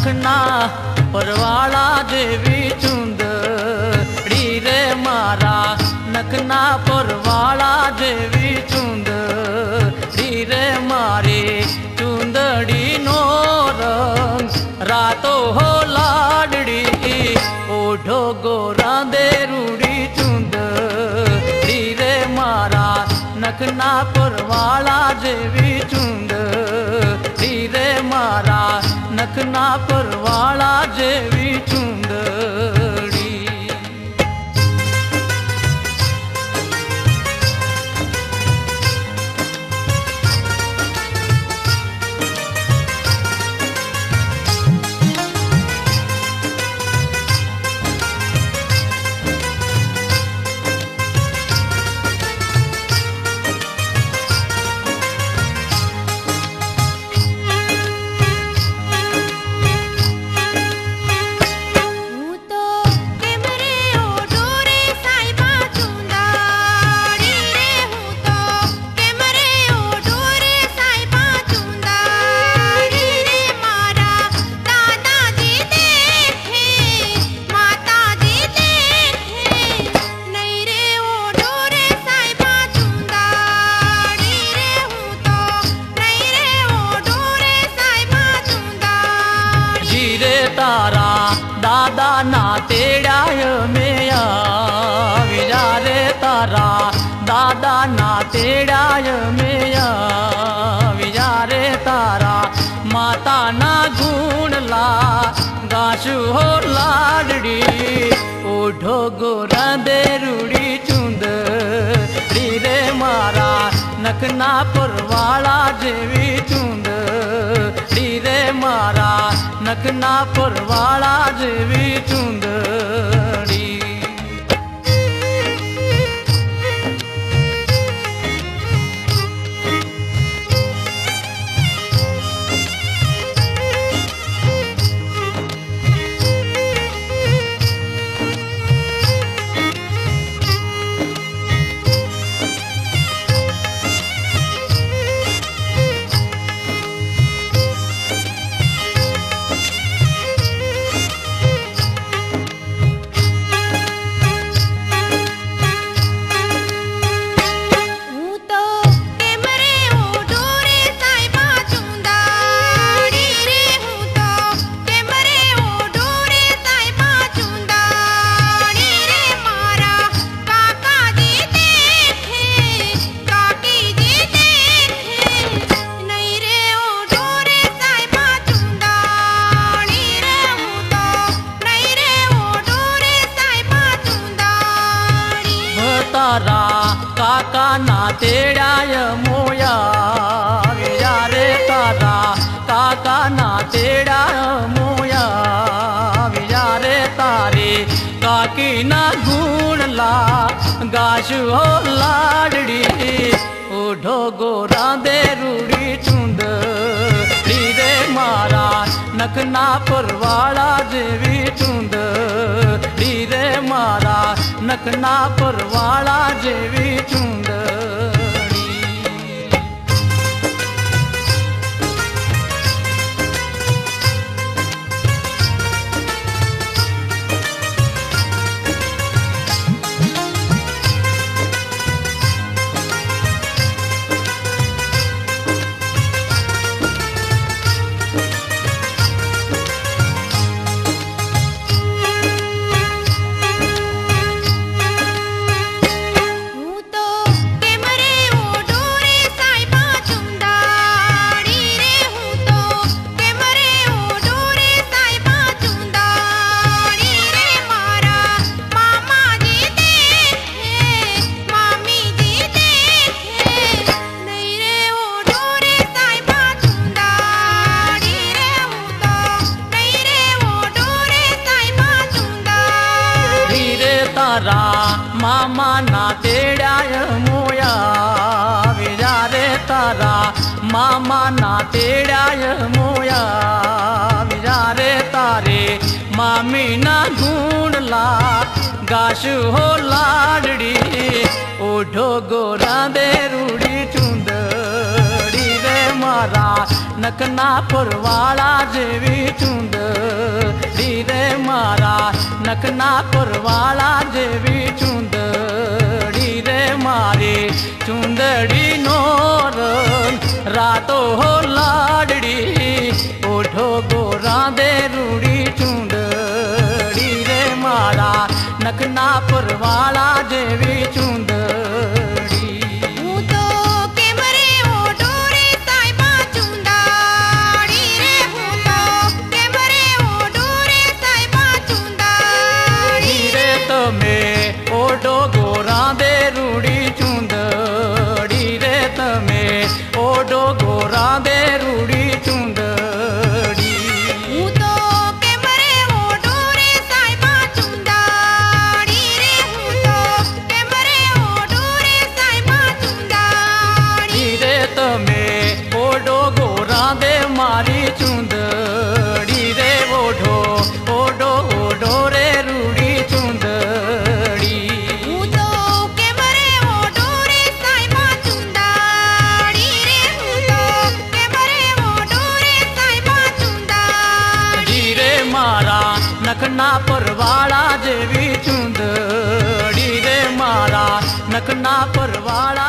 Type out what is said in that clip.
नखना परवाला जेवी चुंदड़ी रे मारा नखना परवाला जेवी चुंदड़ी रे मारे चुंदड़ी नो रंग रातो हो लाडड़ी ओढ़ो गोरा दे रूड़ी चुंदड़ी रे मारा नखना परवाला जेवी चुंदड़ी रे मारा नखना परवाला जेवी चुंदड़ी। तारा दादा ना तेड़ाय मेया विजारे तारा दादा ना तेड़ाय मेया विजारे तारा माता ना गुण ला गाशु हो लाडड़ी ओढ़ो गोरा दे रूड़ी चुंदड़ी रे मारा नखना परवाला जेवी चुंदड़ी रे मारा नखना परवाला जेवी चुंदड़ी। तारा काका ना तेड़ाय मोया विजारे तारा काका ना तेड़ाय मोया विजारे तारे काकी ना गुण ला गाशु हो लाडड़ी ओढ़ो गोरा दे रूड़ी चुंदड़ी रे मारा नखना परवाला जेवी चुंदड़ी रे मारा नखना परवाला जेवी चुंदड़ी। तारा मामा ना तेड़ाय मोया विजारे तारा मामा ना तेड़ाय मोया विजारे तारे मामी ना गुण ला गाशु हो लाडड़ी ओढ़ो गोरा दे रूड़ी चुंदड़ी रे मारा नखना परवाला जेवी चूंदड़ी रे मारा नखना परवाला जेवी चूंदड़ी रे मारी चूंदड़ी नोर रातो हो लाडड़ी ओढ़ो गोरा दे रूड़ी चूंदड़ी रे मारा नखना परवाला जेवी चूंदड़ी હું તો કેમરે ઓઢો રે સાહેબા ચુંદાડી રે હું તો કેમરે ઓઢો રે સાહેબા ચુંદાડી रे तमे ओढ़ो गोरा दे रूड़ी चूंदड़ी रे तमे ओढ़ो गोरा दे रूड़ी चूंदड़ी હું તો કેમરે ઓઢો રે સાહેબા ચુંદાડી રે હું તો કેમરે ઓઢો રે સાહેબા ચુંદાડી रे तमे ओढ़ो गोरा दे मारी चूंदड़ी रे ओढ़ो ओढ़ो ओढ़ो रे रूड़ी चूंदड़ी હું તો કેમરે ઓઢો રે સાહેબા ચુંદાડી રે હું તો કેમરે ઓઢો રે સાહેબા ચુંદાડી रे मारा नखना परवाला जेवी चूंदड़ी रे मारा नखना परवाला